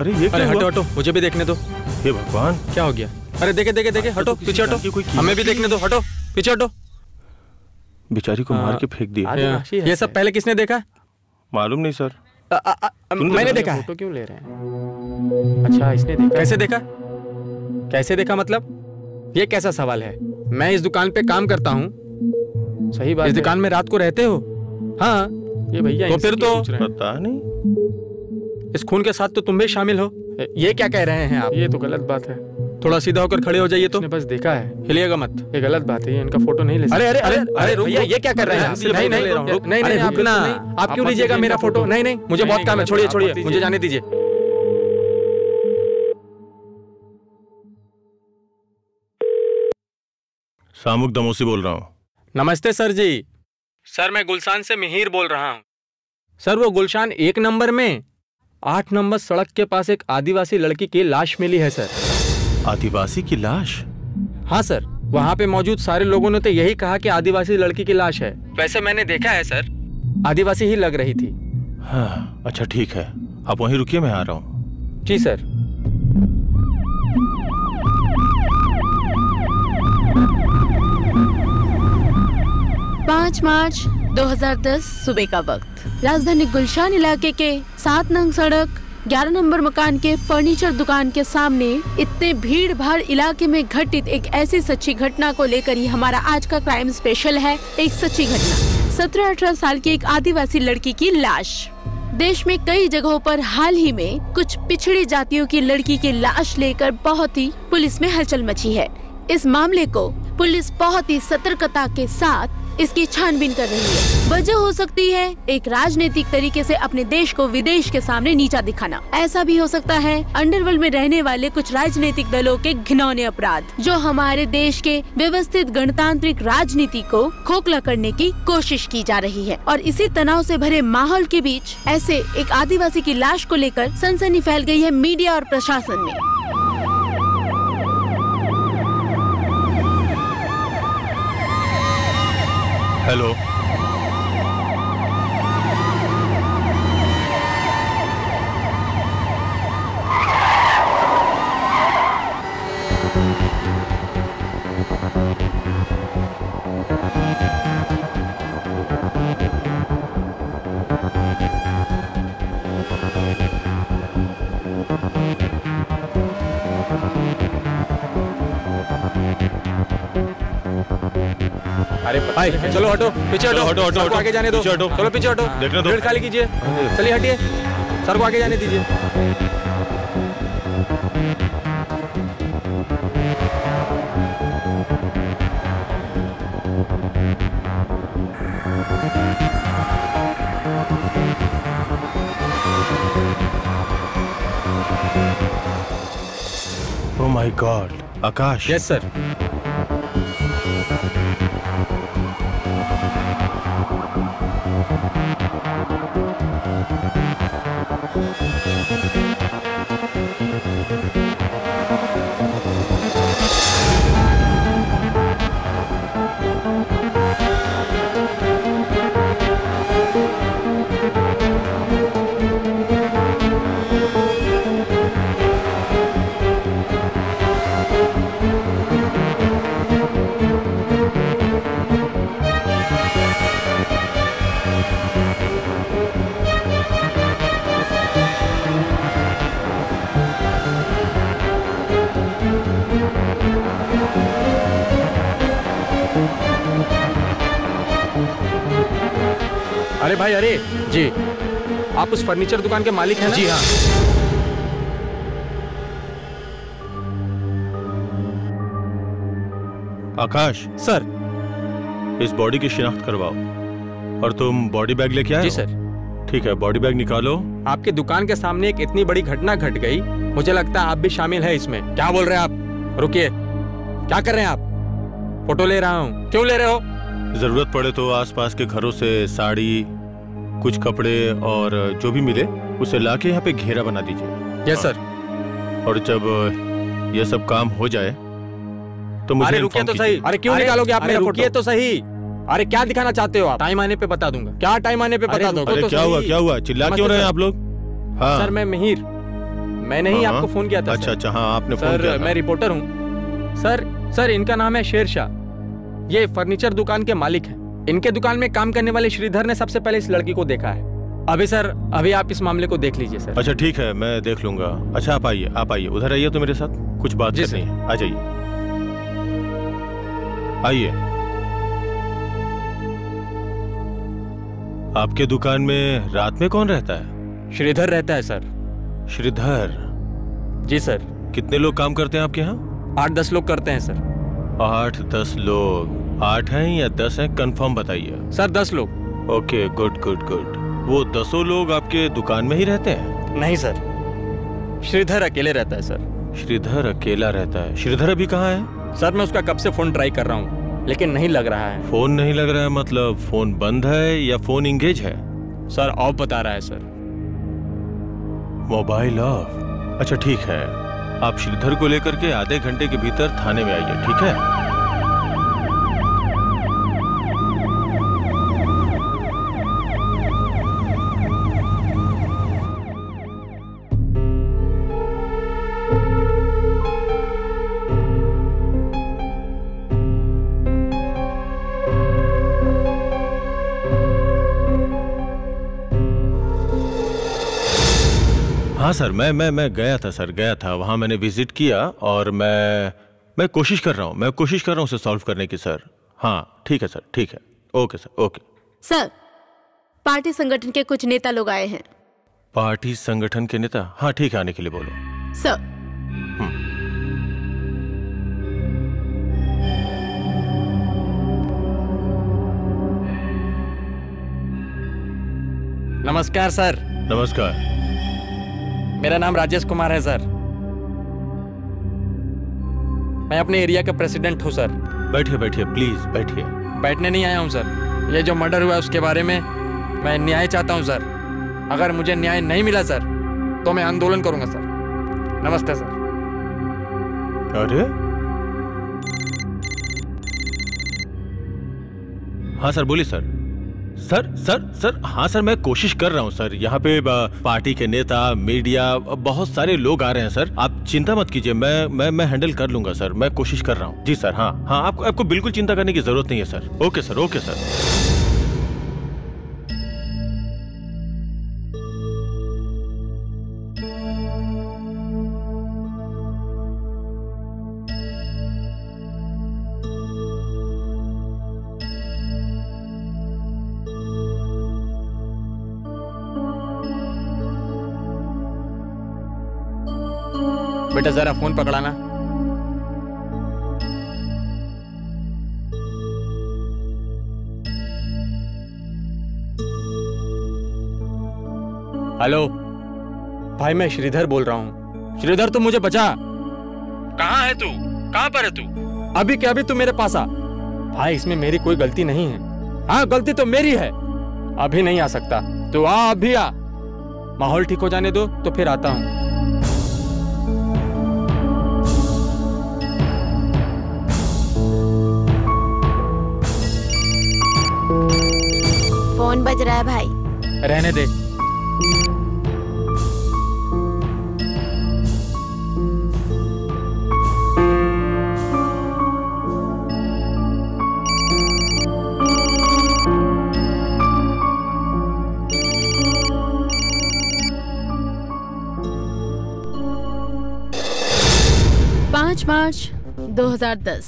अरे ये क्या हुआ? हटो हटो, मुझे भी देखने दो। हे भगवान, क्या हो गया? अरे देखे देखे देखे, हटो पीछे हटो, हमें भी देखने दो, हटो पीछे हटो। बेचारी को मार के फेंक दिया। ये सब पहले किसने देखा? मालूम नहीं सर। मैंने देखा। फोटो क्यों ले रहे हैं? अच्छा, इसने देखा। कैसे देखा? कैसे देखा मतलब? ये कैसा सवाल है? मैं इस दुकान पे काम करता हूँ। सही बात। इस दुकान में रात को रहते हो? हाँ। ये भैया तो फिर तो पता नहीं। इस खून के साथ तो तुम भी शामिल हो। ये क्या कह रहे हैं आप? ये तो गलत बात है। थोड़ा सीधा होकर खड़े हो जाइए। तो बस देखा है, हिलिएगा मत। ये गलत बात है, ये इनका फोटो नहीं ले सकते। अरे अरे अरे अरे भैया, ये क्या कर रहे हैं? नहीं नहीं नहीं नहीं, आप ना, आप क्यों लीजिएगा मेरा फोटो? नहीं नहीं, मुझे बहुत काम है, छोड़िए छोड़िए, मुझे जाने दीजिए। सामुक दमोसी बोल रहा हूँ। नमस्ते सर जी। सर मैं गुलशान से मिहिर बोल रहा हूँ। सर वो गुलशान 1 नंबर में 8 नंबर सड़क के पास एक आदिवासी लड़की की लाश मिली है सर। आदिवासी की लाश? हाँ सर, वहाँ पे मौजूद सारे लोगों ने तो यही कहा कि आदिवासी लड़की की लाश है। वैसे मैंने देखा है सर, आदिवासी ही लग रही थी। हाँ अच्छा ठीक है, आप वहीं रुकिए, मैं आ रहा हूँ। जी सर। मार्च 2010 सुबह का वक्त, राजधानी गुलशान इलाके के 7 नंग सड़क 11 नंबर मकान के फर्नीचर दुकान के सामने इतने भीड़ भाड़ इलाके में घटित एक ऐसी सच्ची घटना को लेकर ही हमारा आज का क्राइम स्पेशल है। एक सच्ची घटना, 17-18 साल की एक आदिवासी लड़की की लाश। देश में कई जगहों पर हाल ही में कुछ पिछड़ी जातियों की लड़की की लाश लेकर बहुत ही पुलिस में हलचल मची है। इस मामले को पुलिस बहुत ही सतर्कता के साथ इसकी छानबीन कर रही है। वजह हो सकती है एक राजनीतिक तरीके से अपने देश को विदेश के सामने नीचा दिखाना। ऐसा भी हो सकता है अंडरवर्ल्ड में रहने वाले कुछ राजनीतिक दलों के घिनौने अपराध, जो हमारे देश के व्यवस्थित गणतांत्रिक राजनीति को खोखला करने की कोशिश की जा रही है। और इसी तनाव से भरे माहौल के बीच ऐसे एक आदिवासी की लाश को लेकर सनसनी फैल गई है मीडिया और प्रशासन में। हेलो, अरे भाई चलो हटो, पीछे हटो, हटो हटो हटो, आगे जाने दो, हटो, चलो पीछे हटो, देखने दो, भीड़ खाली कीजिए, चलिए हटिए, सर को आगे जाने दीजिए। Oh my God, Akash. Yes sir. अरे भाई, अरे जी, आप उस फर्नीचर दुकान के मालिक हैं ना? जी हाँ। आकाश सर, इस बॉडी की शिनाख्त करवाओ। और तुम बॉडी बैग लेके आए? जी सर। ठीक है, बॉडी बैग निकालो। आपके दुकान के सामने एक इतनी बड़ी घटना घट गई, मुझे लगता है आप भी शामिल है इसमें। क्या बोल रहे हैं आप? रुकिए, क्या कर रहे हैं आप? फोटो ले रहा हूँ। क्यों ले रहे हो? जरूरत पड़े तो आसपास के घरों से साड़ी, कुछ कपड़े और जो भी मिले उसे लाके यहाँ पे घेरा बना दीजिए। Yes sir. और जब ये सब काम हो जाए तो मुझे अरे रुकिए तो सही। अरे क्यों निकालोगे आप मेरा फोटो? रुकिए तो सही। अरे क्या दिखाना चाहते हो आप? टाइम आने पे बता दूंगा। क्या टाइम आने पे बता दोगे? अरे क्या हुआ, क्या हुआ? चिल्ला क्यों रहे हैं आप लोग? हाँ सर, मैं मिहिर मैंने ही आपको फोन किया था। अच्छा अच्छा, हाँ आपने फोन सर किया था। मैं रिपोर्टर हूँ सर इनका नाम है शेरशाह। ये फर्नीचर दुकान के मालिक हैं। इनके दुकान में काम करने वाले श्रीधर ने सबसे पहले इस लड़की को देखा है। अभी आप इस मामले को देख लीजिए सर। अच्छा ठीक है, मैं देख लूंगा। अच्छा आप आइए उधर आइए तो मेरे साथ कुछ बात करनी है। आ जाइए, आइए। आपके दुकान में रात में कौन रहता है? श्रीधर रहता है सर। श्रीधर? जी सर। कितने लोग काम करते हैं आपके यहाँ? 8-10 लोग करते हैं सर। 8-10 लोग? 8 हैं या 10 हैं, कंफर्म बताइए। सर 10 लोग। Okay, good good good. वो 10 लोग आपके दुकान में ही रहते हैं? नहीं सर, श्रीधर अकेले रहता है सर। श्रीधर अकेला रहता है? श्रीधर अभी कहाँ है? सर मैं उसका कब से फोन ट्राई कर रहा हूँ लेकिन नहीं लग रहा है। फोन नहीं लग रहा है मतलब फोन बंद है या फोन इंगेज है? सर ऑफ बता रहा है सर। Mobile of? अच्छा ठीक है, आप श्रीधर को लेकर के आधे घंटे के भीतर थाने में आइए, ठीक है? हाँ सर, मैं गया था सर, गया था वहाँ, मैंने विजिट किया और मैं कोशिश कर रहा हूँ उसे सॉल्व करने की सर। हाँ ठीक है सर, ठीक है, okay sir, okay. Sir party संगठन के कुछ नेता लोग आए हैं। पार्टी संगठन के नेता? हाँ ठीक है, आने के लिए बोलो। सर नमस्कार सर। नमस्कार। मेरा नाम राजेश कुमार है सर। मैं अपने एरिया का प्रेसिडेंट हूँ सर। बैठिए बैठिए, प्लीज बैठिए। बैठने नहीं आया हूँ सर, ये जो मर्डर हुआ है उसके बारे में मैं न्याय चाहता हूँ सर। अगर मुझे न्याय नहीं मिला सर तो मैं आंदोलन करूंगा सर। नमस्ते सर। अरे हाँ सर, बोलिए सर। सर हाँ सर, मैं कोशिश कर रहा हूँ सर। यहाँ पे पार्टी के नेता, मीडिया, बहुत सारे लोग आ रहे हैं सर। आप चिंता मत कीजिए, मैं हैंडल कर लूंगा सर। मैं कोशिश कर रहा हूँ। जी सर। हाँ हाँ, आपको बिल्कुल चिंता करने की जरूरत नहीं है sir. Okay sir, okay sir. बेटा जरा फोन पकड़ाना। हेलो भाई, मैं श्रीधर बोल रहा हूँ। श्रीधर तू मुझे बचा। कहाँ है तू? कहाँ पर है तू? अभी क्या अभी तू मेरे पास आ। भाई इसमें मेरी कोई गलती नहीं है। हाँ गलती तो मेरी है। अभी नहीं आ सकता तू, आ अभी आ। माहौल ठीक हो जाने दो तो फिर आता हूँ। फोन बज रहा है भाई। रहने दे। मार्च 2010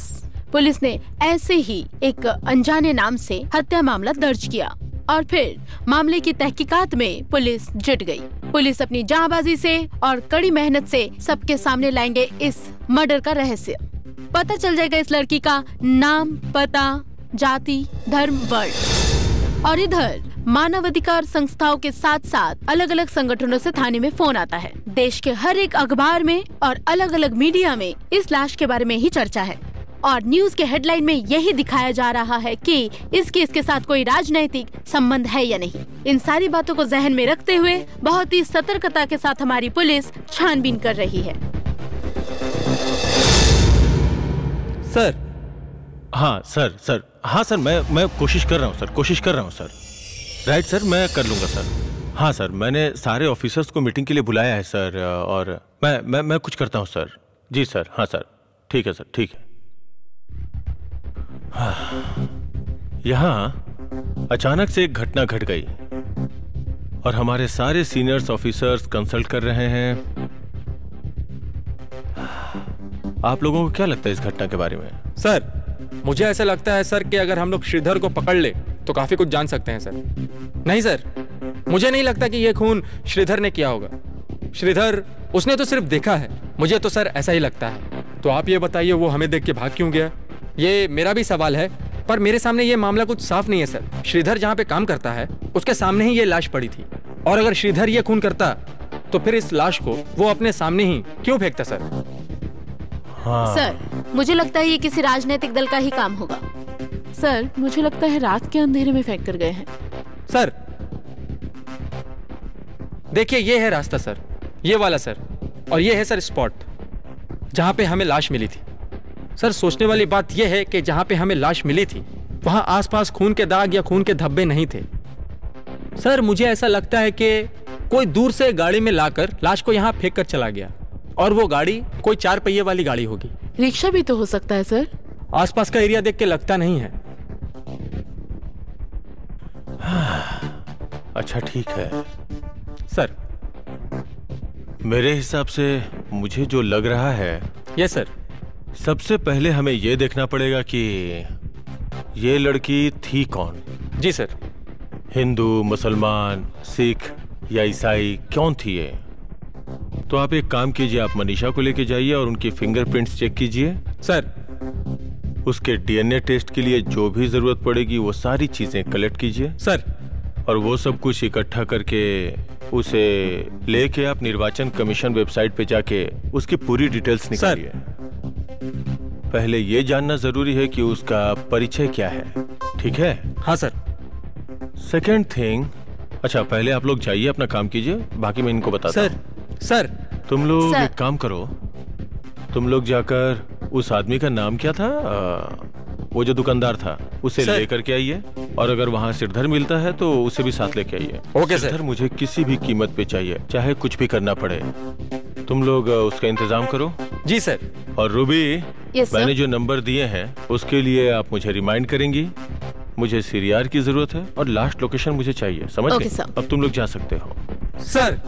पुलिस ने ऐसे ही एक अनजाने नाम से हत्या मामला दर्ज किया और फिर मामले की तहकीकात में पुलिस जुट गई। पुलिस अपनी जांबाजी से और कड़ी मेहनत से सबके सामने लाएंगे इस मर्डर का रहस्य। पता चल जाएगा इस लड़की का नाम, पता, जाति, धर्म, वर्ण। और इधर मानवाधिकार संस्थाओं के साथ साथ अलग अलग संगठनों से थाने में फोन आता है। देश के हर एक अखबार में और अलग अलग मीडिया में इस लाश के बारे में ही चर्चा है और न्यूज के हेडलाइन में यही दिखाया जा रहा है कि इस केस के साथ कोई राजनैतिक संबंध है या नहीं। इन सारी बातों को जहन में रखते हुए बहुत ही सतर्कता के साथ हमारी पुलिस छानबीन कर रही है। सर। हाँ सर, मैं कोशिश कर रहा हूँ सर, राइट सर, मैं कर लूंगा सर। हाँ सर, मैंने सारे ऑफिसर्स को मीटिंग के लिए बुलाया है सर, और मैं कुछ करता हूँ सर। जी सर, हाँ सर, ठीक है सर, ठीक है। यहाँ अचानक से एक घटना घट गई और हमारे सारे सीनियर्स ऑफिसर्स कंसल्ट कर रहे हैं। आप लोगों को क्या लगता है इस घटना के बारे में? सर, मुझे ऐसा लगता है सर कि अगर हम लोग श्रीधर को पकड़ ले तो काफी कुछ जान सकते हैं सर। नहीं सर, मुझे नहीं लगता कि ये खून श्रीधर ने किया होगा। श्रीधर, उसने तो सिर्फ देखा है। मुझे तो सर ऐसा ही लगता है। तो आप ये बताइए, वो हमें देख के भाग क्यों गया? ये मेरा भी सवाल है, पर मेरे सामने ये मामला कुछ साफ नहीं है सर। श्रीधर जहाँ पे काम करता है उसके सामने ही ये लाश पड़ी थी, और अगर श्रीधर ये खून करता तो फिर इस लाश को वो अपने सामने ही क्यों फेंकता सर? हाँ। सर, मुझे लगता है ये किसी राजनीतिक दल का ही काम होगा। सर, मुझे लगता है रात के अंधेरे में फेंक कर गए हैं। सर देखिए, ये है रास्ता सर, ये वाला सर, और ये है सर स्पॉट जहां पे हमें लाश मिली थी। सर, सोचने वाली बात यह है कि जहां पे हमें लाश मिली थी वहां आसपास खून के दाग या खून के धब्बे नहीं थे। सर, मुझे ऐसा लगता है कि कोई दूर से गाड़ी में लाकर लाश को यहां फेंक कर चला गया, और वो गाड़ी कोई 4 पहिए वाली गाड़ी होगी। रिक्शा भी तो हो सकता है सर। आसपास का एरिया देख के लगता नहीं है। अच्छा, ठीक है सर। मेरे हिसाब से मुझे जो लग रहा है, यस सर। सबसे पहले हमें यह देखना पड़ेगा कि ये लड़की थी कौन। जी सर। हिंदू, मुसलमान, सिख या ईसाई, कौन थी ये? तो आप एक काम कीजिए, आप मनीषा को लेके जाइए और उनकी फिंगरप्रिंट्स चेक कीजिए सर। उसके डीएनए टेस्ट के लिए जो भी जरूरत पड़ेगी वो सारी चीजें कलेक्ट कीजिए सर। और वो सब कुछ इकट्ठा करके उसे लेके आप निर्वाचन कमीशन वेबसाइट पे जाके उसकी पूरी डिटेल्स निकालिए। पहले ये जानना जरूरी है कि उसका परिचय क्या है, ठीक है? हाँ सर। सेकेंड थिंग, अच्छा पहले आप लोग जाइए, अपना काम कीजिए, बाकी मैं इनको बताता हूं। सर, तुम लोग सर। एक काम करो, तुम लोग जाकर उस आदमी का नाम क्या था, वो जो दुकानदार था, उसे सर। लेकर के आइए, और अगर वहाँ श्रीधर मिलता है तो उसे भी साथ लेके आइए। Okay sir. श्रीधर मुझे किसी भी कीमत पे चाहिए, चाहे कुछ भी करना पड़े। तुम लोग उसका इंतजाम करो। जी सर। और रूबी, यस सर। मैंने जो नंबर दिए हैं उसके लिए आप मुझे रिमाइंड करेंगी। मुझे सीरीआर की जरूरत है और लास्ट लोकेशन मुझे चाहिए, समझ ओके गए? सर। अब तुम लोग जा सकते हो। सर।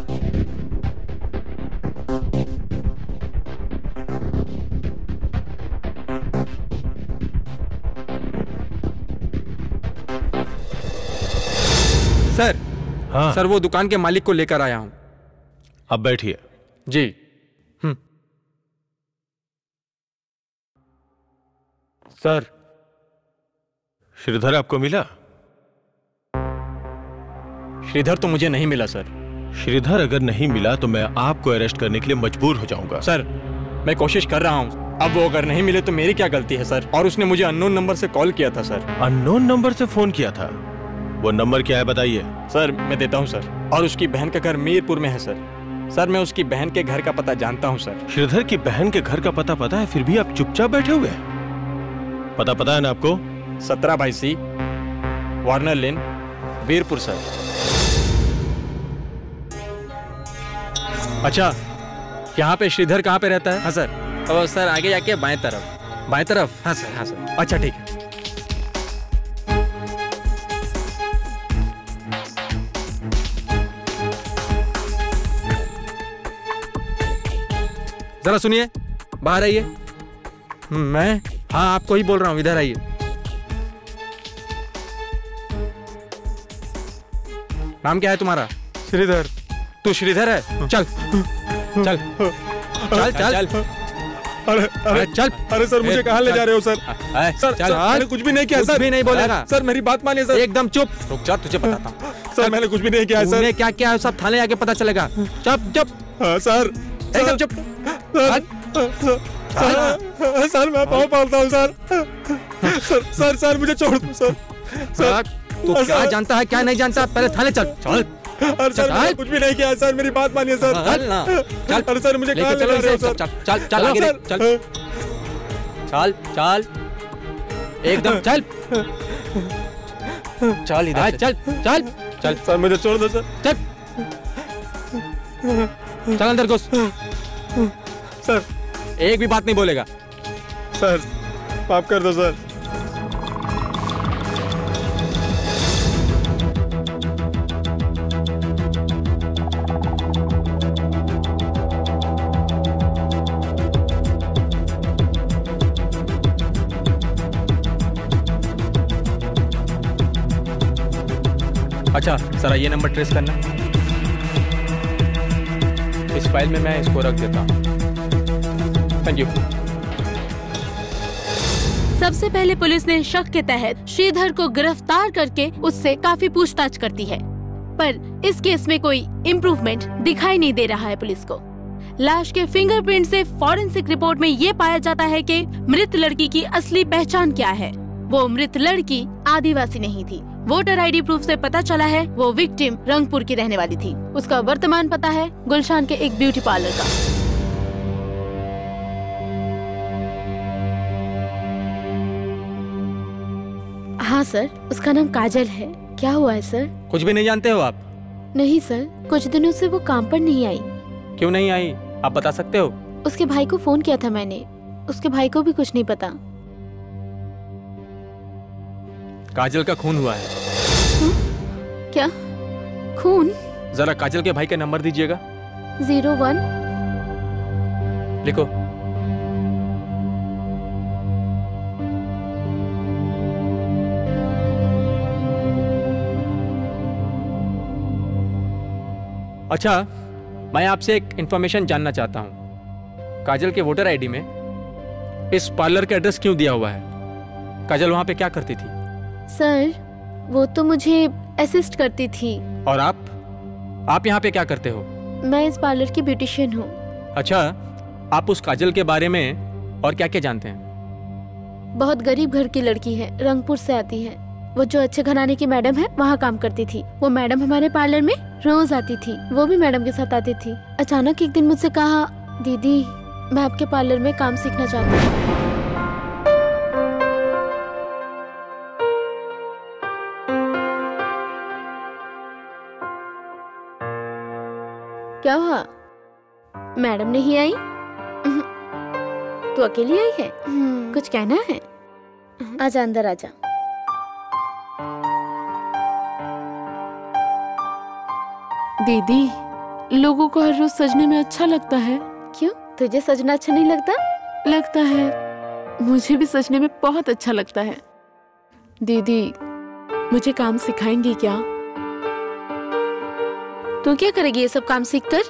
सर। हाँ सर, वो दुकान के मालिक को लेकर आया हूं। अब बैठिए। जी। सर। श्रीधर आपको मिला? श्रीधर तो मुझे नहीं मिला सर। श्रीधर अगर नहीं मिला तो मैं आपको अरेस्ट करने के लिए मजबूर हो जाऊंगा। सर, मैं कोशिश कर रहा हूं। अब वो अगर नहीं मिले तो मेरी क्या गलती है सर? और उसने मुझे अननोन नंबर से कॉल किया था सर। अननोन नंबर से फोन किया था? वो नंबर क्या है बताइए। सर, मैं देता हूं सर। और उसकी बहन का घर मीरपुर में है सर। सर, मैं उसकी बहन के घर का पता जानता हूं सर। श्रीधर की बहन के घर का पता है, फिर भी आप चुपचाप बैठे हुए हैं। पता है ना आपको? 17/C वार्नर लेन, वीरपुर सर। अच्छा, यहाँ पे श्रीधर कहाँ पे रहता है? हाँ सर। और सर आगे जाके बाएं तरफ। बाएं तरफ? हाँ सर, हाँ सर। अच्छा ठीक है। जरा सुनिए, बाहर आइए। मैं? हाँ, आपको ही बोल रहा हूँ, इधर आइए। नाम क्या है तुम्हारा? श्रीधर। तू श्रीधर है? चल चल चल चल। अरे चल। अरे सर, मुझे कहाँ ले जा रहे हो सर? सर, सर, मैंने कुछ भी नहीं किया सर। कुछ भी नहीं बोलेगा। सर, मेरी बात मानिए सर। एकदम चुप। रुक जा, तुझे बताता हूँ। सर, मैंने कुछ भी नहीं किया है सर। तूने क्या किया है सब थाने आके पता चलेगा। चुप चुप। हाँ सर। एकदम चुप। सर, मैं पाँव पालता हूँ सर। सर, मुझे छोड़ दो सर। सर, तू क्या जानता है क्या नहीं जानता? पहले थाने चल। चल। अरे सर, मैंने कुछ भी नहीं किया है सर, मेरी बात मानिए सर। चल ना। चल। अरे सर, मुझे कहाँ ले जा रहे हो सर? चल चल आगे देख। चल चल चल। एकदम चल। चल इधर। चल चल चल। सर, मुझे छोड़ दो सर। चल चल अंदर घुस। सर एक भी बात नहीं बोलेगा। सर माफ कर दो सर। अच्छा सर, ये नंबर ट्रेस करना। इस फाइल में मैं इसको रख देता हूँ। Thank you. सबसे पहले पुलिस ने शक के तहत श्रीधर को गिरफ्तार करके उससे काफी पूछताछ करती है, पर इस केस में कोई इम्प्रूवमेंट दिखाई नहीं दे रहा है पुलिस को। लाश के फिंगरप्रिंट से फॉरेंसिक रिपोर्ट में ये पाया जाता है कि मृत लड़की की असली पहचान क्या है। वो मृत लड़की आदिवासी नहीं थी। वोटर आईडी प्रूफ से पता चला है वो विक्टिम रंगपुर की रहने वाली थी। उसका वर्तमान पता है गुलशान के एक ब्यूटी पार्लर का। हाँ सर, उसका नाम काजल है। क्या हुआ है सर? कुछ भी नहीं जानते हो आप? नहीं सर, कुछ दिनों से वो काम पर नहीं आई। क्यों नहीं आई, आप बता सकते हो? उसके भाई को फोन किया था मैंने, उसके भाई को भी कुछ नहीं पता। काजल का खून हुआ है। क्या खून? जरा काजल के भाई का नंबर दीजिएगा। 01 लिखो। अच्छा, मैं आपसे एक इंफॉर्मेशन जानना चाहता हूँ। काजल के वोटर आईडी में इस पार्लर का एड्रेस क्यों दिया हुआ है? काजल वहाँ पे क्या करती थी? सर, वो तो मुझे असिस्ट करती थी। और आप यहाँ पे क्या करते हो? मैं इस पार्लर की ब्यूटिशियन हूँ। अच्छा, आप उस काजल के बारे में और क्या क्या जानते हैं? बहुत गरीब घर की लड़की है, रंगपुर से आती है। वो जो अच्छे घराने की मैडम है वहाँ काम करती थी। वो मैडम हमारे पार्लर में रोज आती थी। वो भी मैडम के साथ आती थी। अचानक एक दिन मुझसे कहा, दीदी मैं आपके पार्लर में काम सीखना चाहती हूँ। क्या हुआ? मैडम नहीं आई? तू अकेली आई है? कुछ कहना है? आजा अंदर आजा। दीदी, लोगों को हर रोज सजने में अच्छा लगता है। क्यों, तुझे सजना अच्छा नहीं लगता? लगता है, मुझे भी सजने में बहुत अच्छा लगता है। दीदी, मुझे काम सिखाएंगी क्या? तू क्या करेगी ये सब काम सीखकर?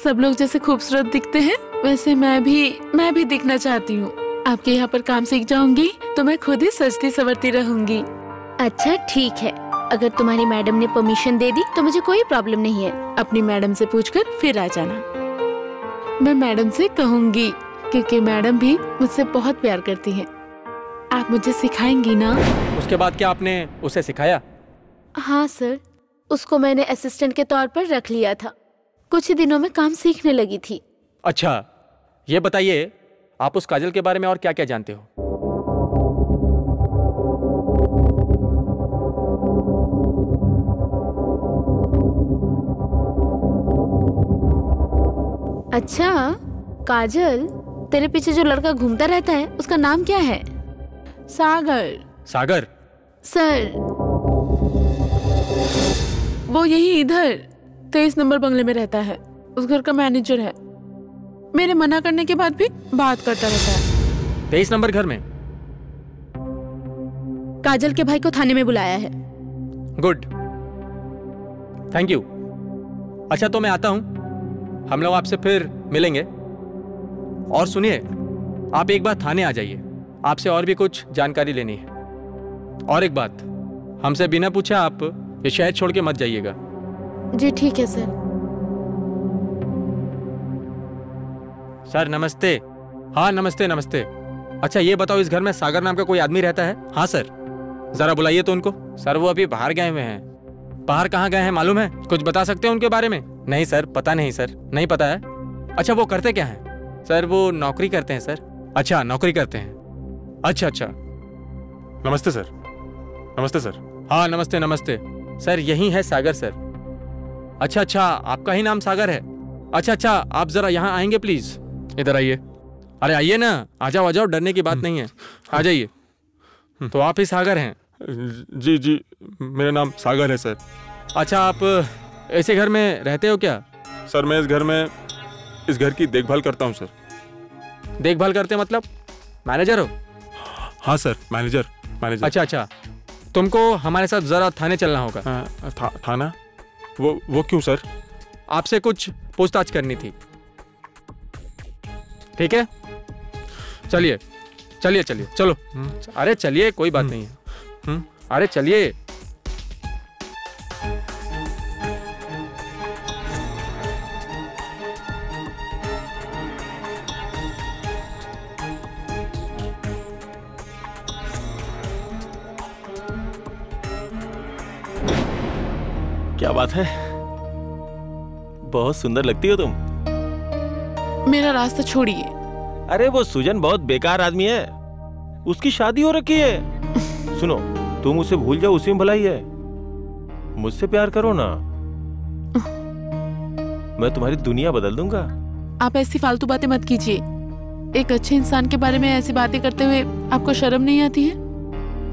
सब लोग जैसे खूबसूरत दिखते हैं वैसे मैं भी दिखना चाहती हूँ। आपके यहाँ पर काम सीख जाऊंगी तो मैं खुद ही सजती संवरती रहूंगी। अच्छा ठीक है, अगर तुम्हारी मैडम ने परमिशन दे दी तो मुझे कोई प्रॉब्लम नहीं है। अपनी मैडम से पूछकर फिर आ जाना। मैं मैडम से कहूंगी क्योंकि मैडम भी मुझसे बहुत प्यार करती हैं। आप मुझे सिखाएंगी ना? उसके बाद क्या आपने उसे सिखाया? हाँ सर, उसको मैंने असिस्टेंट के तौर पर रख लिया था। कुछ ही दिनों में काम सीखने लगी थी। अच्छा, ये बताइए आप उस काजल के बारे में और क्या क्या जानते हो? अच्छा काजल, तेरे पीछे जो लड़का घूमता रहता है उसका नाम क्या है? सागर। सागर? सर वो यही इधर 23 नंबर बंगले में रहता है। उस घर का मैनेजर है। मेरे मना करने के बाद भी बात करता रहता है। 23 नंबर घर में? काजल के भाई को थाने में बुलाया है। Good, thank you. अच्छा तो मैं आता हूं, हम लोग आपसे फिर मिलेंगे। और सुनिए, आप एक बार थाने आ जाइए, आपसे और भी कुछ जानकारी लेनी है। और एक बात, हमसे बिना पूछे आप ये शहर छोड़ के मत जाइएगा। जी ठीक है सर। सर नमस्ते। हाँ नमस्ते नमस्ते। अच्छा ये बताओ, इस घर में सागर नाम का कोई आदमी रहता है? हाँ सर। जरा बुलाइए तो उनको। सर वो अभी बाहर गए हुए हैं। बाहर कहाँ गए हैं मालूम है? कुछ बता सकते हैं उनके बारे में? नहीं सर, पता नहीं सर, नहीं पता है। अच्छा वो करते क्या हैं? सर वो नौकरी करते हैं सर। अच्छा नौकरी करते हैं, अच्छा अच्छा। नमस्ते सर। नमस्ते सर। हाँ नमस्ते नमस्ते। सर यही है सागर सर। अच्छा अच्छा, आपका ही नाम सागर है। अच्छा अच्छा, आप जरा यहाँ आएंगे प्लीज, इधर आइए। अरे आइए ना, आ जाओ आ जाओ, डरने की बात नहीं है, आ जाइए। तो आप ही सागर हैं? जी जी, मेरा नाम सागर है सर। अच्छा, आप ऐसे घर में रहते हो क्या? सर मैं इस घर की देखभाल करता हूँ सर। देखभाल करते मतलब मैनेजर हो? हाँ सर, मैनेजर। अच्छा अच्छा, तुमको हमारे साथ जरा थाने चलना होगा। थाना? वो क्यों सर? आपसे कुछ पूछताछ करनी थी। ठीक है, चलिए चलिए चलिए, चलो। अरे चलिए, कोई बात नहीं है। अरे चलिए। क्या बात है, बहुत सुंदर लगती हो तुम। मेरा रास्ता छोड़िए। अरे वो सुजन बहुत बेकार आदमी है, उसकी शादी हो रखी है। सुनो, तुम उसे भूल जाओ, उसी में भलाई है। मुझसे प्यार करो ना, मैं तुम्हारी दुनिया बदल दूंगा। आप ऐसी फालतू बातें मत कीजिए। एक अच्छे इंसान के बारे में ऐसी बातें करते हुए आपको शर्म नहीं आती है?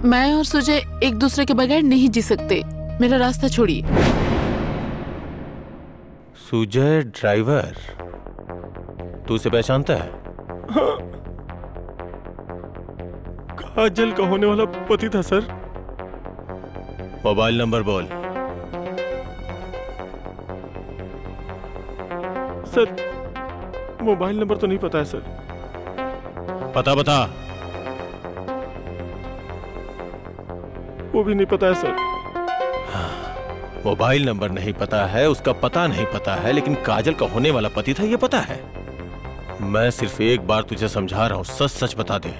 मैं और सुजय एक दूसरे के बगैर नहीं जी सकते। मेरा रास्ता छोड़िए। सुजय ड्राइवर, तू उसे पहचानता है? हाँ। काजल का होने वाला पति था सर। मोबाइल नंबर बोल। सर मोबाइल नंबर तो नहीं पता है सर। पता बता। वो भी नहीं पता है सर। मोबाइल नंबर नहीं पता है, उसका पता नहीं पता है, लेकिन काजल का होने वाला पति था ये पता है। मैं सिर्फ एक बार तुझे समझा रहा हूं, सच सच बता दे।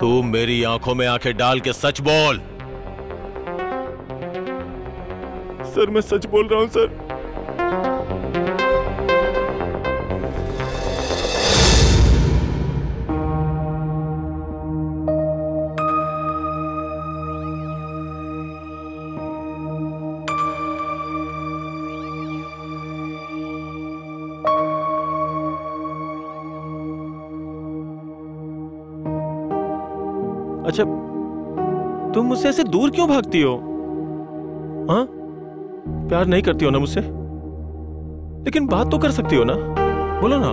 तू मेरी आंखों में आंखें डाल के सच बोल। सर मैं सच बोल रहा हूं सर। अच्छा, तुम मुझसे ऐसे दूर क्यों भागती हो? हाँ, प्यार नहीं करती हो ना मुझसे? लेकिन बात तो कर सकती हो ना, बोलो ना।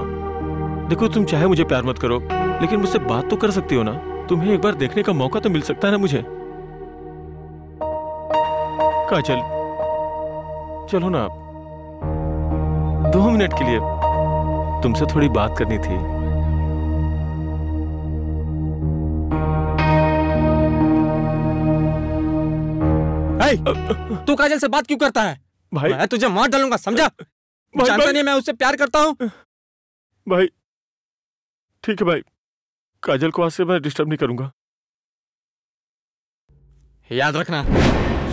देखो, तुम चाहे मुझे प्यार मत करो, लेकिन मुझसे बात तो कर सकती हो ना। तुम्हें एक बार देखने का मौका तो मिल सकता है ना मुझे। काजल, चलो ना, 2 मिनट के लिए तुमसे थोड़ी बात करनी थी। तू काजल से बात क्यों करता है? भाई मैं तुझे मार डालूंगा, समझा? जानता नहीं मैं उससे प्यार करता हूँ। भाई ठीक है भाई, काजल को आज से मैं डिस्टर्ब नहीं करूंगा। याद रखना।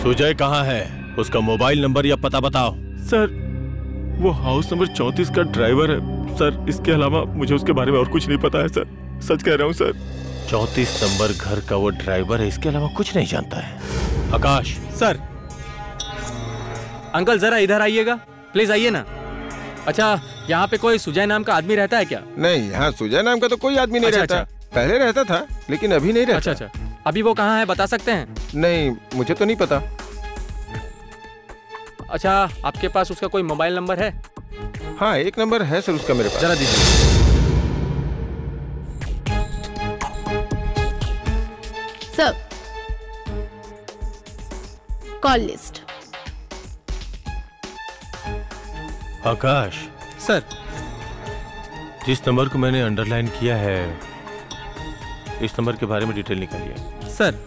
सुजय कहाँ है? उसका मोबाइल नंबर या पता बताओ। सर वो हाउस नंबर 34 का ड्राइवर है सर। इसके अलावा मुझे उसके बारे में और कुछ नहीं पता है सर, सच कह रहा हूँ सर। 34 नंबर घर का वो ड्राइवर है, इसके अलावा कुछ नहीं जानता है। आकाश। सर, अंकल जरा इधर आइएगा प्लीज, आइए ना। अच्छा, यहाँ पे कोई सुजय नाम का आदमी रहता है क्या? नहीं, यहाँ सुजय नाम का तो कोई आदमी नहीं रहता। पहले रहता था लेकिन अभी नहीं रहता। अच्छा, अभी वो कहाँ है बता सकते हैं? नहीं, मुझे तो नहीं पता। अच्छा, आपके पास उसका कोई मोबाइल नंबर है? हाँ, एक नंबर है सर उसका मेरे पास। जरा दीजिए। Sir, call list. Akash sir, जिस नंबर को मैंने अंडरलाइन किया है, इस नंबर के बारे में डिटेल निकालिए। सर,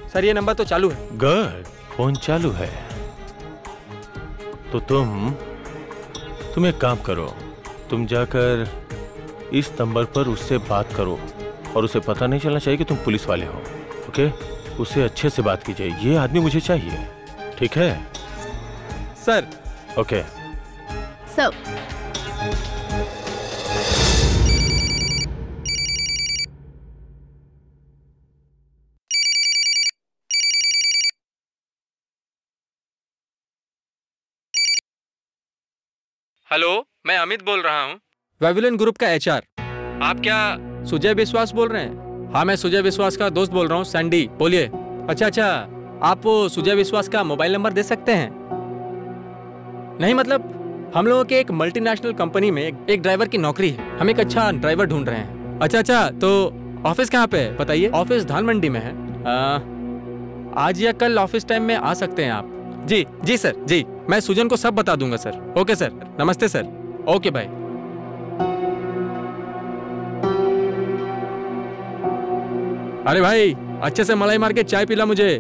सर ये नंबर तो चालू है। गुड, फोन चालू है। तो तुम एक काम करो, तुम जाकर इस नंबर पर उससे बात करो और उसे पता नहीं चलना चाहिए कि तुम पुलिस वाले हो। ओके, उससे अच्छे से बात कीजिए। ये आदमी मुझे चाहिए, ठीक है? Sir, okay. सब हेलो, मैं अमित बोल रहा हूँ, वेविलन ग्रुप का HR। आप क्या सुजय विश्वास बोल रहे हैं? हाँ, मैं सुजय विश्वास का दोस्त बोल रहा हूँ, सैंडी। बोलिए। अच्छा, आप वो सुजय विश्वास का मोबाइल नंबर दे सकते हैं? नहीं, मतलब हम लोगों के एक मल्टीनेशनल कंपनी में एक ड्राइवर की नौकरी है। हम एक अच्छा ड्राइवर ढूंढ रहे हैं। अच्छा, तो ऑफिस कहाँ पे है बताइए? ऑफिस धान मंडी में है। आज या कल ऑफिस टाइम में आ सकते हैं आप? जी सर, जी मैं सुजन को सब बता दूंगा सर। ओके सर, नमस्ते सर। Okay bye. अरे भाई, अच्छे से मलाई मार के चाय पिला मुझे।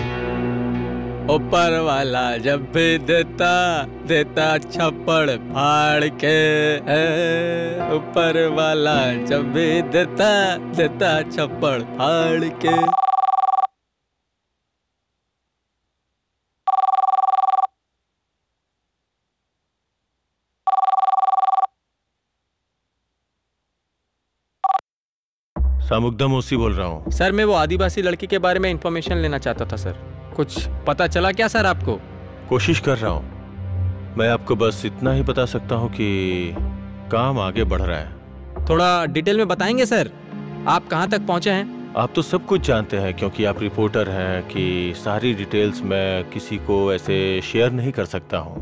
ऊपर वाला जब भी देता छप्पड़ फाड़ के। ऊपर वाला जब भी देता छप्पड़ फाड़ के। सामुग्धा मोसी बोल रहा हूँ। सर, मैं वो आदिवासी लड़की के बारे में इंफॉर्मेशन लेना चाहता था सर। कुछ पता चला क्या सर आपको? कोशिश कर रहा हूँ। मैं आपको बस इतना ही बता सकता हूँ कि काम आगे बढ़ रहा है। थोड़ा डिटेल में बताएंगे सर, आप कहाँ तक पहुँचे हैं? आप तो सब कुछ जानते हैं क्योंकि आप रिपोर्टर हैं कि सारी डिटेल्स मैं किसी को ऐसे शेयर नहीं कर सकता हूँ।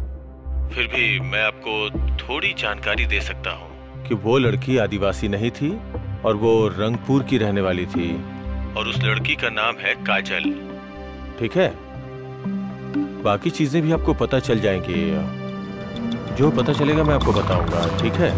फिर भी मैं आपको थोड़ी जानकारी दे सकता हूँ कि वो लड़की आदिवासी नहीं थी और वो रंगपुर की रहने वाली थी और उस लड़की का नाम है काजल। ठीक है, बाकी चीजें भी आपको पता चल जाएंगी। जो पता चलेगा मैं आपको बताऊंगा। ठीक है?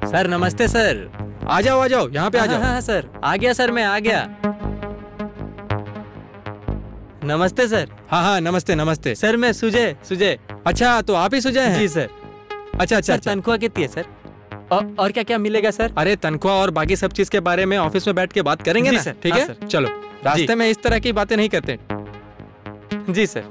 सर नमस्ते सर। आ जाओ यहाँ पे आ जाओ। हाँ सर, आ गया सर, मैं आ गया। नमस्ते सर। हाँ नमस्ते सर, मैं सुजय। अच्छा, तो आप ही सुजय हैं? जी सर। अच्छा, तनख्वाह कितनी है सर? और क्या मिलेगा सर? अरे तनख्वाह और बाकी सब चीज के बारे में ऑफिस में बैठ के बात करेंगे ना? ठीक है? चलो, रास्ते में इस तरह की बातें नहीं करते। जी सर,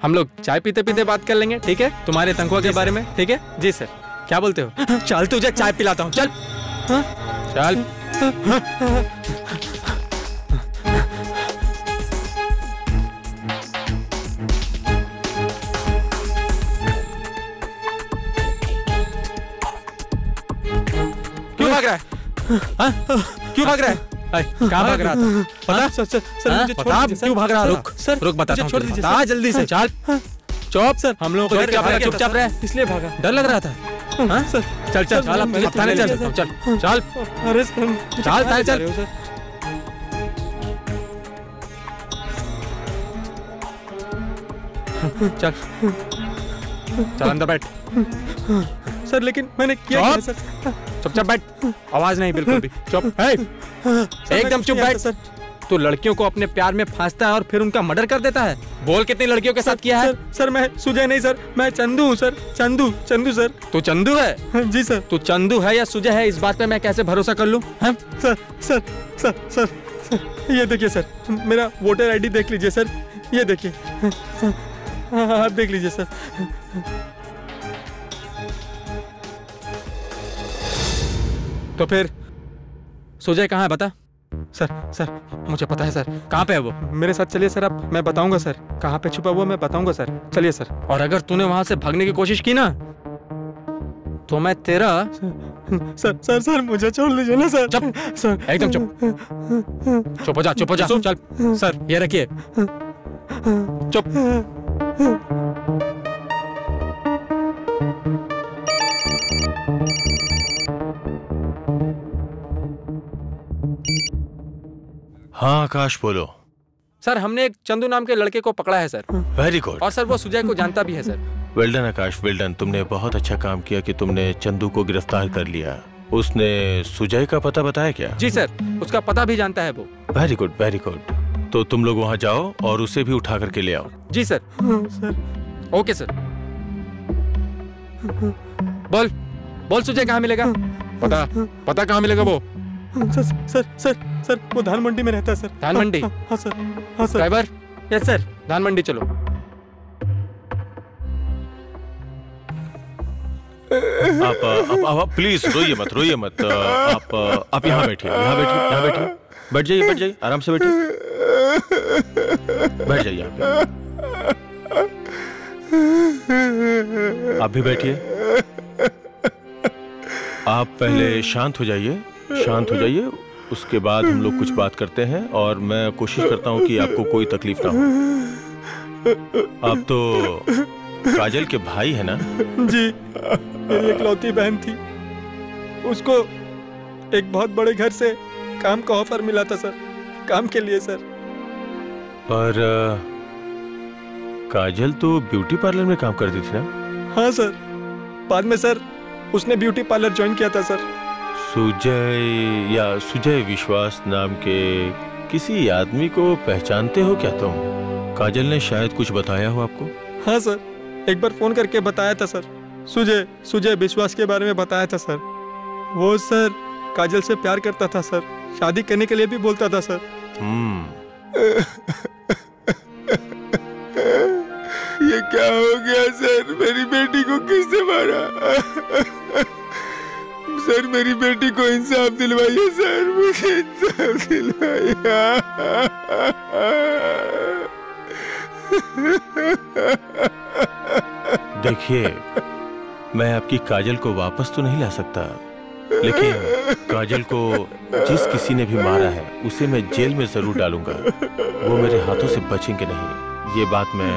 हम लोग चाय पीते पीते बात कर लेंगे। ठीक है? तुम्हारे तनख्वाह के बारे में। ठीक है? जी सर। क्या बोलते हो? चल, तुझे चाय पिलाता हूँ। चल चल। क्यों भाग रहा है? क्यों भाग रहा है? कहाँ भाग रहा था? पता? सर मुझे छोड़ दीजिए। क्यों भाग रहा? रुक बताता हूँ। छोड़ दीजिए। जल्दी से चल। चुप सर, हम लोगों को चुपचाप रहे, इसलिए भागा। डर लग रहा था। हाँ सर, चल थाने चल। अरे सर, चल। चल अंदर बैठ। सर लेकिन मैंने किया सर। चुपचाप बैठ, आवाज नहीं बिल्कुल भी। चुप, एकदम चुप बैठ। सर, तो लड़कियों को अपने प्यार में फांसता है और फिर उनका मर्डर कर देता है। बोल, कितनी लड़कियों के साथ किया है? सर मैं सुजय नहीं सर, मैं चंदू हूँ सर। चंदू सर। तू चंदू है? जी सर। तू चंदू है या सुजय है, इस बात पे मैं कैसे भरोसा कर लूँ? सर, ये देखिए सर, मेरा वोटर आईडी देख लीजिए सर। ये देखिए, आप देख लीजिए सर। तो फिर सुजय कहाँ है बता? सर मुझे पता है सर। कहाँ पे है वो? मेरे साथ चलिए सर, आप, मैं बताऊंगा सर कहाँ पे छुपा हुआ, मैं बताऊंगा सर। चलिए सर। और अगर तूने वहां से भागने की कोशिश की ना तो मैं तेरा सर मुझे छोड़ दीजिए ना सर। चुप सर, एकदम चुप हो जा। चल सर, ये रखिए। चुप। हाँ आकाश बोलो। सर हमने एक चंदू नाम के लड़के को पकड़ा है सर। Very good. और सर वो सुजय को जानता भी है सर। वेल डन आकाश, वेल डन। तुमने बहुत अच्छा काम किया कि तुमने चंदू को गिरफ्तार कर लिया। उसने सुजय का पता बताया क्या? जी सर, उसका पता भी जानता है वो। Very good, very good. तो तुम लोग वहाँ जाओ और उसे भी उठा करके ले आओ। जी सर। Okay sir. बोल बोल सुजय कहाँ मिलेगा? पता कहाँ मिलेगा वो? सर वो धान मंडी में रहता है सर। धान मंडी? हाँ सर। ड्राइवर? Yes sir. धान मंडी चलो। आप प्लीज रोइए मत। आप यहाँ बैठिए, बैठ जाइए, आराम से बैठिए, बैठ जाइए यहाँ पे। आप भी बैठिए। आप पहले शांत हो जाइए, उसके बाद हम लोग कुछ बात करते हैं और मैं कोशिश करता हूँ कि आपको कोई तकलीफ ना हो। आप तो काजल के भाई है ना? जी, मेरी इकलौती बहन थी। उसको एक बहुत बड़े घर से काम का ऑफर मिला था सर, काम के लिए सर। पर काजल तो ब्यूटी पार्लर में काम करती थी ना? हाँ सर, बाद में सर उसने ब्यूटी पार्लर ज्वाइन किया था सर। सुजय विश्वास नाम के किसी आदमी को पहचानते हो क्या तुम? काजल ने शायद कुछ बताया हो आपको? हाँ सर, एक बार फोन करके बताया था सर। सुजय विश्वास के बारे में बताया था सर। वो सर काजल से प्यार करता था सर, शादी करने के लिए भी बोलता था सर। ये क्या हो गया सर? मेरी बेटी को किसने मारा? सर मेरी बेटी को इंसाफ दिलवाइए सर, मुझे इंसाफ दिलवाइए। देखिए, मैं आपकी काजल को वापस तो नहीं ला सकता, लेकिन काजल को जिस किसी ने भी मारा है उसे मैं जेल में जरूर डालूंगा। वो मेरे हाथों से बचेंगे नहीं, ये बात मैं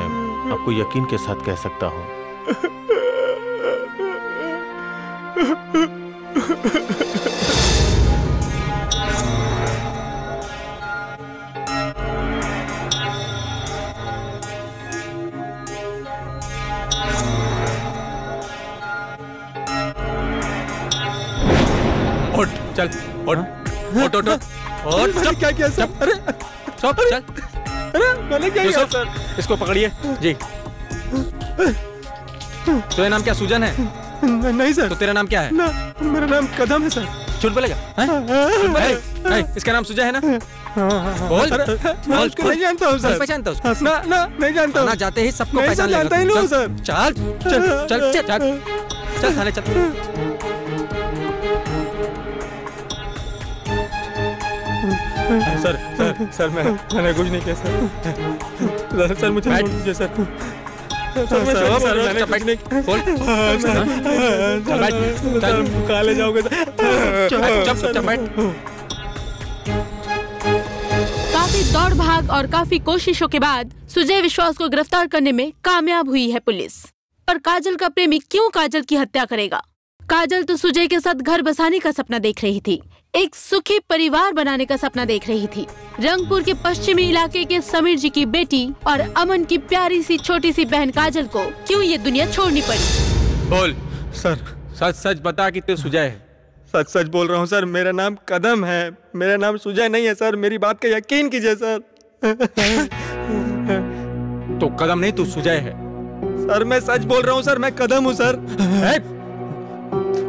आपको यकीन के साथ कह सकता हूँ। चल क्या किया सर? अरे चल, अरे मैंने क्या किया सर? इसको पकड़िए जी। तो नाम क्या सुजन है? नहीं सर। तो तेरा नाम क्या है? ना, मेरा नाम कदम है सर। झूठ बोलेगा? इसका नाम सुजय है ना? बोल। मैं उसको नहीं जानता हूँ सर। पहचानता हूँ? ना नहीं जानता हूँ। ना जाते ही सबको पहचान लेगा। जानता ही नहीं हूँ सर। चल थाने चल। सर मैंने कुछ नहीं किया सर। मुझे छोड़ दीजिए सर। कहाँ ले जाओगे सर? काफी दौड़ भाग और काफी कोशिशों के बाद सुजय विश्वास को गिरफ्तार करने में कामयाब हुई है पुलिस। पर काजल का प्रेमी क्यों काजल की हत्या करेगा? काजल तो सुजय के साथ घर बसाने का सपना देख रही थी, एक सुखी परिवार बनाने का सपना देख रही थी। रंगपुर के पश्चिमी इलाके के समीर जी की बेटी और अमन की प्यारी सी छोटी सी बहन काजल को क्यों ये दुनिया छोड़नी पड़ी? बोल सर, सच बता कि तू सुजय है। सच बोल रहा हूँ सर। मेरा नाम कदम है, मेरा नाम सुजय नहीं है सर। मेरी बात का यकीन कीजिए सर। तो कदम नहीं, तू सुजय है। सर मैं सच बोल रहा हूँ सर, मैं कदम हूँ सर।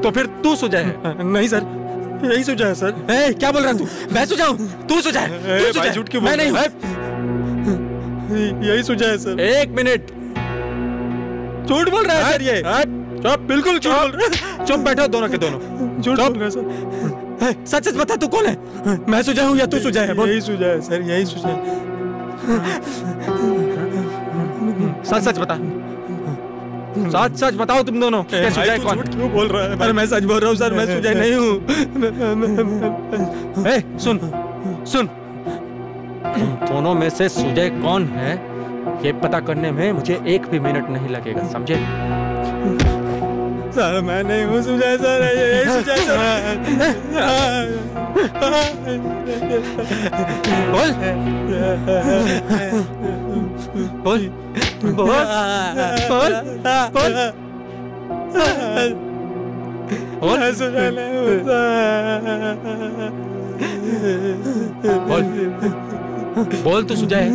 तो फिर तू सुजय है? नहीं सर, यही सुजय है सर। क्या बोल रहा है तू? मैं सुजय हूँ, तू सुजय है। झूठ क्यों? मैं नहीं हूँ। यही सुजय है सर। एक मिनट, झूठ बोल रहा है सर ये। चुप, बिल्कुल झूठ बोल रहा है। चुप बैठो दोनों के दोनों। झूठ बोल रहा है सर। सच बता, तू कौन है? मैं सुजय हूँ या तू सुजय है? यही सुजय है सर, यही सुजय। सच बता, सच बताओ तुम दोनों। सुजय कौन? क्यों बोल रहा है? अरे मैं सच बोल रहा हूँ सर, मैं सुजय नहीं हूँ। सुन, दोनों में से सुजय कौन है ये पता करने में मुझे एक भी मिनट नहीं लगेगा, समझे? सर मैं नहीं हूँ सुजय सर, यही सुजय सर। बोल बोल बोल बोल बोल बोल बोल बोल तो सुजाए।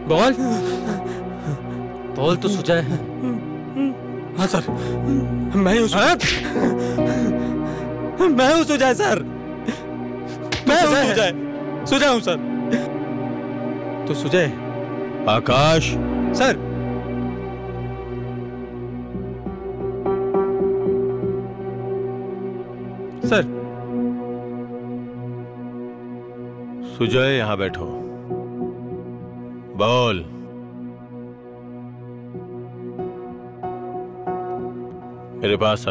बोल बोल तो सुजाए। हाँ सर, मैं हूँ मैं हूँ सुजय सर, मैं हूँ सुजय, सुजय हूँ सर। तो सुजय। आकाश। सर। सर। सुजय यहाँ बैठो, बोल। मेरे पास आ।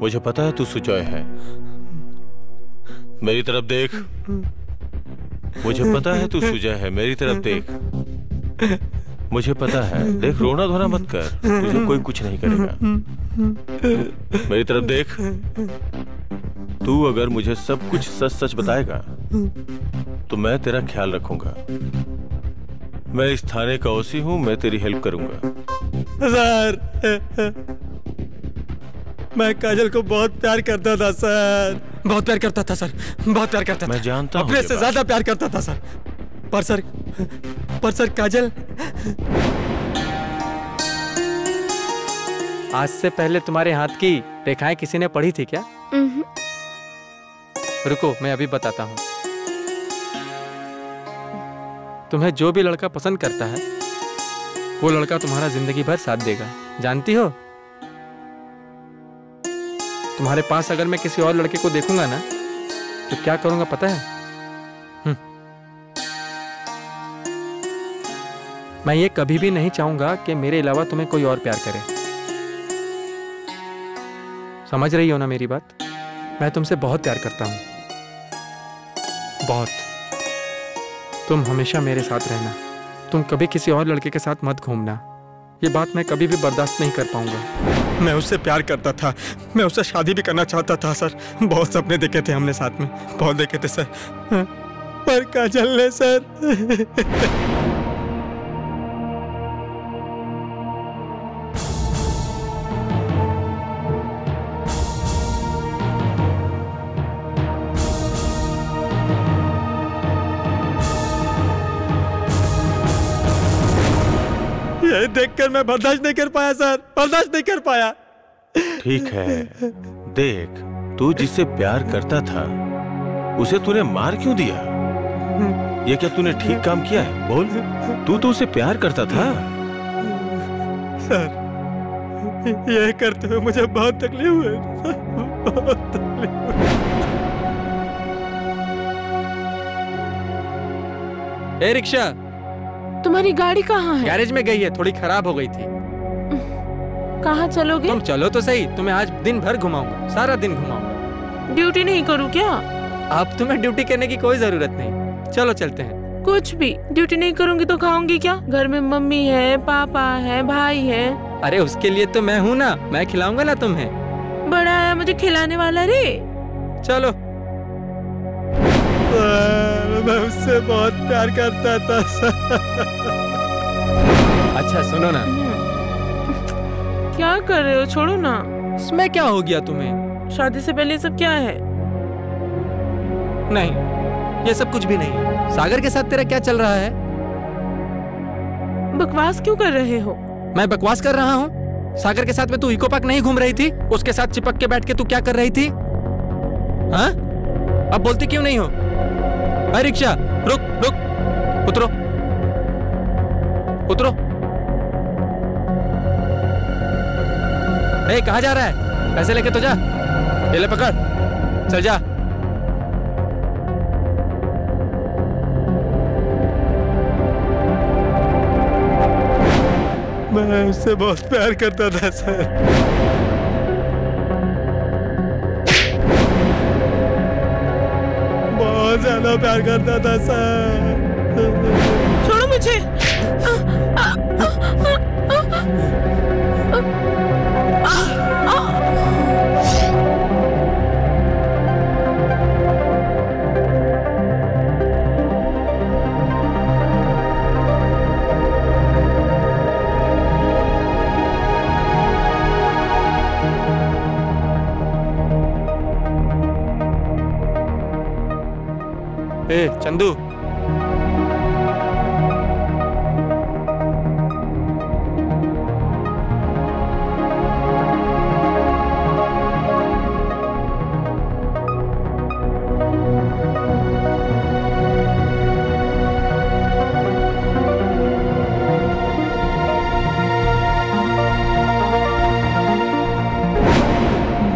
मुझे पता है तू सुजय है, मेरी तरफ देख। मुझे पता है तू सुजय है, मेरी तरफ देख। मुझे पता है, देख रोना धोना मत कर, तुझे कोई कुछ नहीं करेगा। मेरी तरफ देख। तू अगर मुझे सब कुछ सच सच बताएगा तो मैं तेरा ख्याल रखूंगा। मैं इस थाने का ओसी हूं, मैं तेरी हेल्प करूंगा। सर, मैं काजल को बहुत प्यार करता था सर, बहुत प्यार करता था सर, बहुत प्यार करता था। मैं जानता हूं, अपने से ज्यादा प्यार करता था सर। पर सर काजल, आज से पहले तुम्हारे हाथ की रेखाएं किसी ने पढ़ी थी क्या? रुको, मैं अभी बताता हूँ। तुम्हें जो भी लड़का पसंद करता है वो लड़का तुम्हारा जिंदगी भर साथ देगा, जानती हो? तुम्हारे पास अगर मैं किसी और लड़के को देखूंगा ना तो क्या करूंगा पता है? मैं ये कभी भी नहीं चाहूंगा कि मेरे अलावा तुम्हें कोई और प्यार करे। समझ रही हो ना मेरी बात? मैं तुमसे बहुत प्यार करता हूं, बहुत। तुम हमेशा मेरे साथ रहना, तुम कभी किसी और लड़के के साथ मत घूमना। ये बात मैं कभी भी बर्दाश्त नहीं कर पाऊंगा। मैं उससे प्यार करता था, मैं उससे शादी भी करना चाहता था सर। बहुत सपने देखे थे हमने साथ में, बहुत देखे थे सर। पर काजल ने सर ये देखकर मैं बर्दाश्त नहीं कर पाया सर, बर्दाश्त नहीं कर पाया। ठीक है, देख, तू जिससे प्यार करता था उसे तूने मार क्यों दिया? ये क्या तूने ठीक काम किया है? बोल, तू तो उसे प्यार करता था। सर, ये करते हुए मुझे बहुत तकलीफ हुई, बहुत तकलीफ हुई। ए रिक्शा, तुम्हारी गाड़ी कहाँ है? गैरेज में गई है, थोड़ी खराब हो गई थी। कहाँ चलोगे? तुम चलो तो सही, तुम्हें आज दिन भर घुमाऊंगा, सारा दिन घुमाऊंगा। ड्यूटी नहीं करूँ क्या? अब तुम्हें ड्यूटी करने की कोई जरूरत नहीं, चलो चलते हैं। कुछ भी, ड्यूटी नहीं करूँगी तो खाऊंगी क्या? घर में मम्मी है, पापा है, भाई है। अरे उसके लिए तो मैं हूँ ना, मैं खिलाऊंगा ना तुम्हें। बड़ा आया मुझे खिलाने वाला रे। चलो। मैं उससे बहुत प्यार करता था। अच्छा सुनो ना। क्या कर रहे हो? छोड़ो ना। इसमें क्या हो गया तुम्हें? शादी से पहले सब क्या है? नहीं, ये सब कुछ भी नहीं है। सागर के साथ तेरा क्या चल रहा है? बकवास क्यों कर रहे हो? मैं बकवास कर रहा हूँ? सागर के साथ में तू इको पार्क नहीं घूम रही थी? उसके साथ चिपक के बैठ के तू क्या कर रही थी? हाँ? अब बोलती क्यों नहीं हो? अरे रिक्शा, रुक रुक, उतरो उतरो। ए, कहाँ जा रहा है? पैसे लेके तो जा। ये ले पकड़, चल जा। मैं उससे बहुत प्यार करता था सर। बहुत बहुत ज्यादा प्यार करता था सर। छोड़ो मुझे। ए चंदू,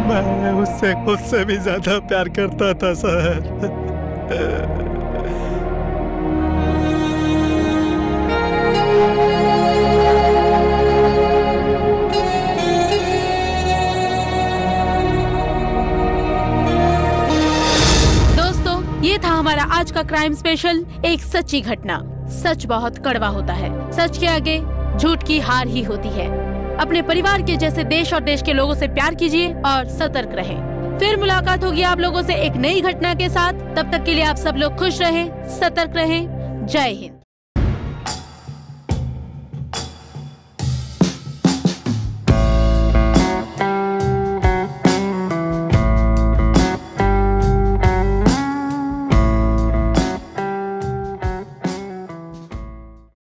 मैं उससे भी ज्यादा प्यार करता था सर। ये था हमारा आज का क्राइम स्पेशल, एक सच्ची घटना। सच बहुत कड़वा होता है, सच के आगे झूठ की हार ही होती है। अपने परिवार के जैसे देश और देश के लोगों से प्यार कीजिए और सतर्क रहें। फिर मुलाकात होगी आप लोगों से एक नई घटना के साथ। तब तक के लिए आप सब लोग खुश रहें, सतर्क रहें। जय हिंद।